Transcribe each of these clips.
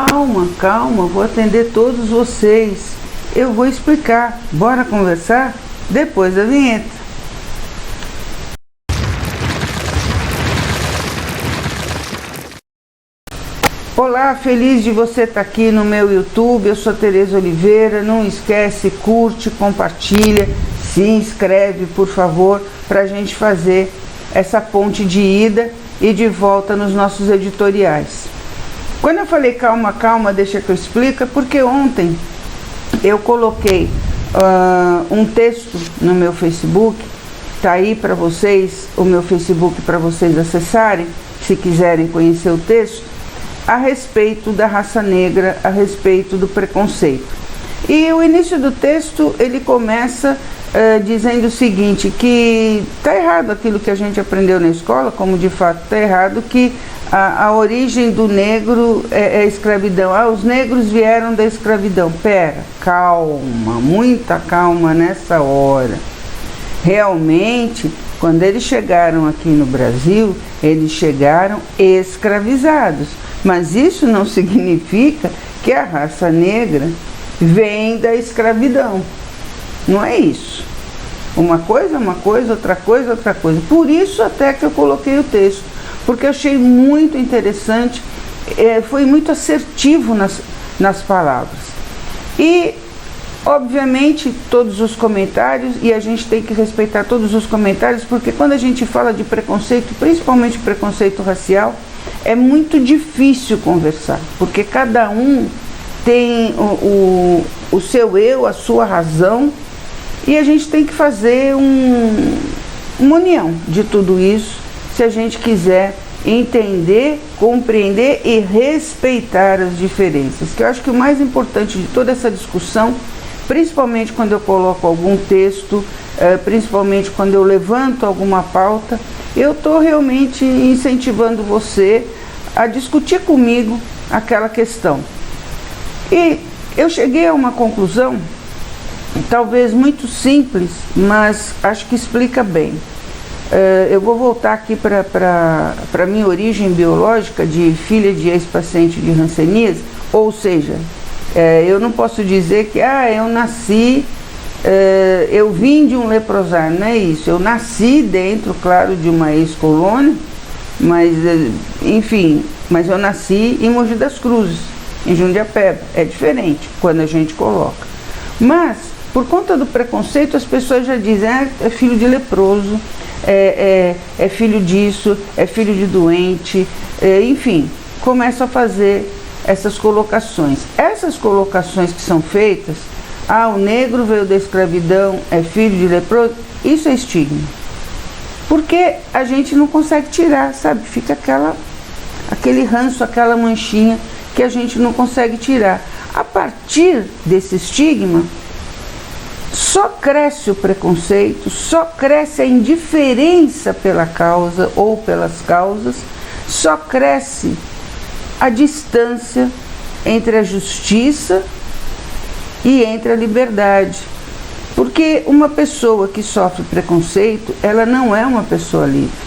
Calma, calma, vou atender todos vocês. Eu vou explicar. Bora conversar? Depois da vinheta. Olá, feliz de você estar aqui no meu YouTube. Eu sou Tereza Oliveira. Não esquece, curte, compartilha, se inscreve, por favor, para a gente fazer essa ponte de ida e de volta nos nossos editoriais. Quando eu falei calma, calma, deixa que eu explique, porque ontem eu coloquei um texto no meu Facebook. Tá aí para vocês, o meu Facebook, para vocês acessarem, se quiserem conhecer o texto, a respeito da raça negra, a respeito do preconceito. E o início do texto, ele começa dizendo o seguinte, que está errado aquilo que a gente aprendeu na escola, como de fato está errado, que a origem do negro é escravidão. Os negros vieram da escravidão. Pera, calma, muita calma nessa hora. Realmente, quando eles chegaram aqui no Brasil, eles chegaram escravizados. Mas isso não significa que a raça negra vem da escravidão. Não é isso. Uma coisa é uma coisa, outra coisa é outra coisa. Por isso até que eu coloquei o texto, porque eu achei muito interessante, foi muito assertivo nas palavras. E, obviamente, todos os comentários, e a gente tem que respeitar todos os comentários, porque quando a gente fala de preconceito, principalmente preconceito racial, é muito difícil conversar, porque cada um tem o seu eu, a sua razão, e a gente tem que fazer uma união de tudo isso, se a gente quiser entender, compreender e respeitar as diferenças. Que eu acho que o mais importante de toda essa discussão, principalmente quando eu coloco algum texto, principalmente quando eu levanto alguma pauta, eu estou realmente incentivando você a discutir comigo aquela questão. E eu cheguei a uma conclusão, talvez muito simples, mas acho que explica bem. Eu vou voltar aqui para a minha origem biológica de filha de ex-paciente de hanseníase, ou seja, eu não posso dizer que eu nasci, eu vim de um leprosário, não é isso. Eu nasci dentro, claro, de uma ex-colônia, mas, enfim, mas eu nasci em Mogi das Cruzes, em Jundiapeba. É diferente quando a gente coloca. Mas, por conta do preconceito, as pessoas já dizem, é filho de leproso, é filho disso, é filho de doente, enfim, começam a fazer essas colocações. Essas colocações que são feitas, o negro veio da escravidão, é filho de leproso, isso é estigma. Porque a gente não consegue tirar, sabe? Fica aquele ranço, aquela manchinha que a gente não consegue tirar. A partir desse estigma, só cresce o preconceito, só cresce a indiferença pela causa ou pelas causas, só cresce a distância entre a justiça e entre a liberdade. Porque uma pessoa que sofre preconceito, ela não é uma pessoa livre.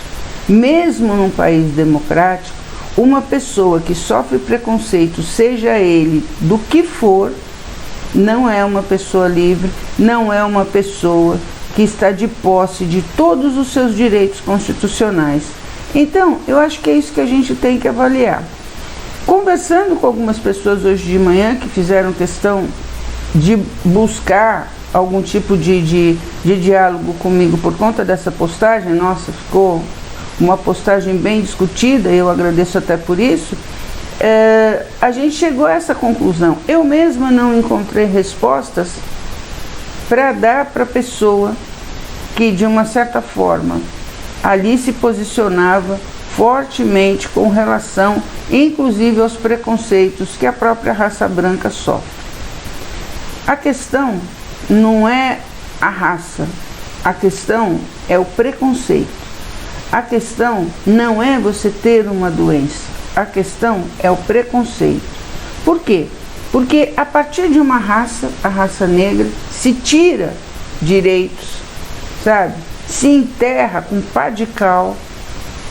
Mesmo num país democrático, uma pessoa que sofre preconceito, seja ele do que for, não é uma pessoa livre, não é uma pessoa que está de posse de todos os seus direitos constitucionais. Então, eu acho que é isso que a gente tem que avaliar. Conversando com algumas pessoas hoje de manhã que fizeram questão de buscar algum tipo de diálogo comigo por conta dessa postagem, nossa, ficou uma postagem bem discutida, eu agradeço até por isso, a gente chegou a essa conclusão. Eu mesma não encontrei respostas para dar para a pessoa que, de uma certa forma, ali se posicionava fortemente com relação, inclusive, aos preconceitos que a própria raça branca sofre. A questão não é a raça, a questão é o preconceito. A questão não é você ter uma doença, a questão é o preconceito. Por quê? Porque a partir de uma raça, a raça negra, se tira direitos, sabe? Se enterra com pá de cal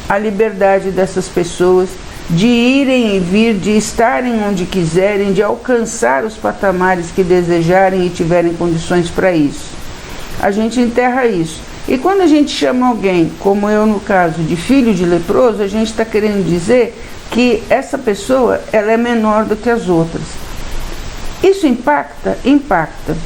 a liberdade dessas pessoas, de irem e vir, de estarem onde quiserem, de alcançar os patamares que desejarem e tiverem condições para isso. A gente enterra isso. E quando a gente chama alguém, como eu no caso, de filho de leproso, a gente está querendo dizer que essa pessoa ela é menor do que as outras. Isso impacta? Impacta.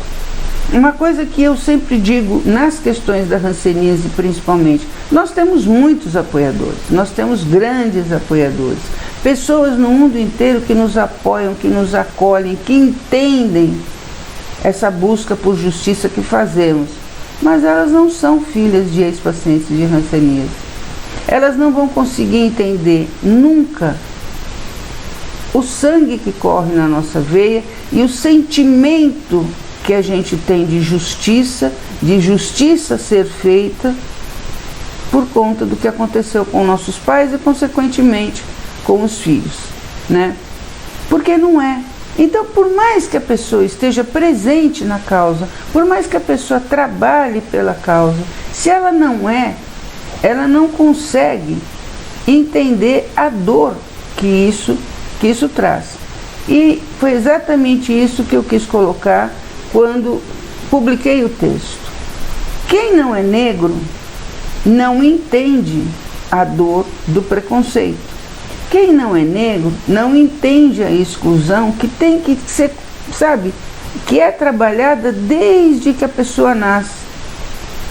Uma coisa que eu sempre digo nas questões da hanseníase principalmente, nós temos muitos apoiadores, nós temos grandes apoiadores, pessoas no mundo inteiro que nos apoiam, que nos acolhem, que entendem essa busca por justiça que fazemos, mas elas não são filhas de ex-pacientes de hanseníase. Elas não vão conseguir entender nunca o sangue que corre na nossa veia e o sentimento que a gente tem de justiça ser feita por conta do que aconteceu com nossos pais e, consequentemente, com os filhos, né? Porque não é. Então, por mais que a pessoa esteja presente na causa, por mais que a pessoa trabalhe pela causa, se ela não é, ela não consegue entender a dor que isso traz. E foi exatamente isso que eu quis colocar quando publiquei o texto. Quem não é negro não entende a dor do preconceito. Quem não é negro não entende a exclusão que tem que ser, sabe, que é trabalhada desde que a pessoa nasce,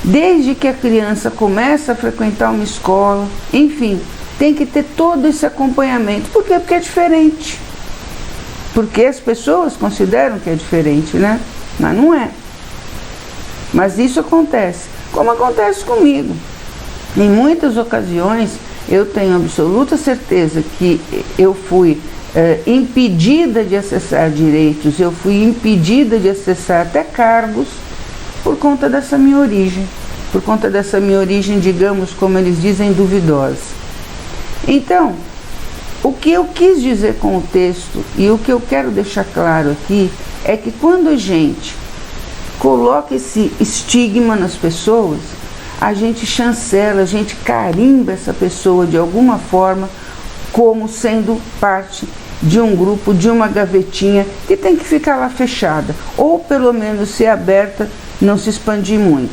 desde que a criança começa a frequentar uma escola, enfim, tem que ter todo esse acompanhamento. Por quê? Porque é diferente. Porque as pessoas consideram que é diferente, né? Mas não é. Mas isso acontece, como acontece comigo. Em muitas ocasiões, eu tenho absoluta certeza que eu fui impedida de acessar direitos, eu fui impedida de acessar até cargos por conta dessa minha origem. Por conta dessa minha origem, digamos, como eles dizem, duvidosa. Então, o que eu quis dizer com o texto e o que eu quero deixar claro aqui é que quando a gente coloca esse estigma nas pessoas, a gente chancela, a gente carimba essa pessoa de alguma forma como sendo parte de um grupo, de uma gavetinha que tem que ficar lá fechada, ou pelo menos ser aberta, não se expandir muito.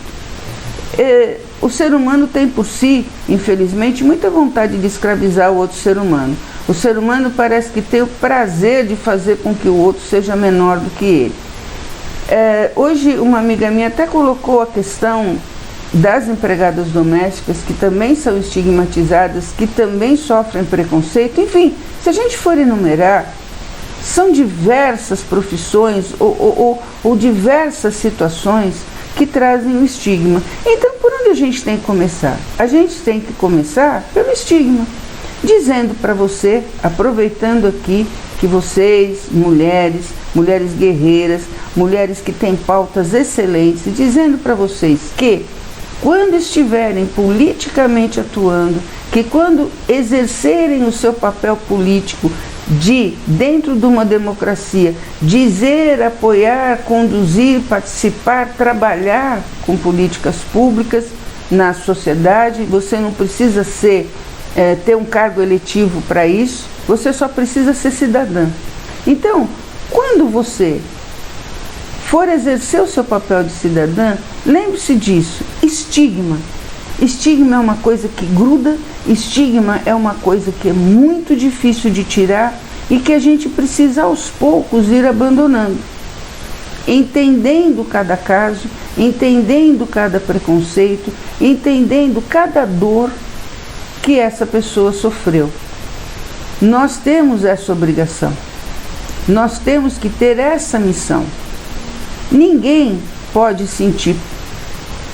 O ser humano tem por si, infelizmente, muita vontade de escravizar o outro ser humano. O ser humano parece que tem o prazer de fazer com que o outro seja menor do que ele. Hoje uma amiga minha até colocou a questão das empregadas domésticas, que também são estigmatizadas, que também sofrem preconceito. Enfim, se a gente for enumerar, são diversas profissões ou diversas situações que trazem o estigma. Então, por onde a gente tem que começar? A gente tem que começar pelo estigma, dizendo para você, aproveitando aqui, que vocês, mulheres guerreiras, mulheres que têm pautas excelentes, dizendo para vocês que quando estiverem politicamente atuando, que quando exercerem o seu papel político de, dentro de uma democracia, dizer, apoiar, conduzir, participar, trabalhar com políticas públicas na sociedade, você não precisa ter um cargo eletivo para isso, você só precisa ser cidadã. Então, quando você for exercer o seu papel de cidadã, lembre-se disso, estigma. Estigma é uma coisa que gruda, estigma é uma coisa que é muito difícil de tirar e que a gente precisa aos poucos ir abandonando. Entendendo cada caso, entendendo cada preconceito, entendendo cada dor que essa pessoa sofreu. Nós temos essa obrigação, nós temos que ter essa missão. Ninguém pode sentir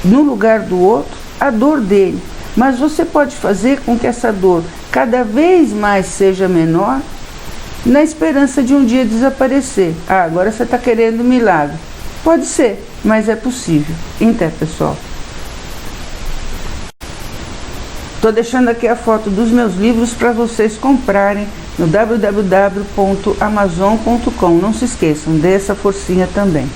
no lugar do outro a dor dele, mas você pode fazer com que essa dor cada vez mais seja menor, na esperança de um dia desaparecer. Agora você está querendo um milagre. Pode ser, mas é possível. Então, pessoal, estou deixando aqui a foto dos meus livros para vocês comprarem no www.amazon.com. Não se esqueçam, dê essa forcinha também.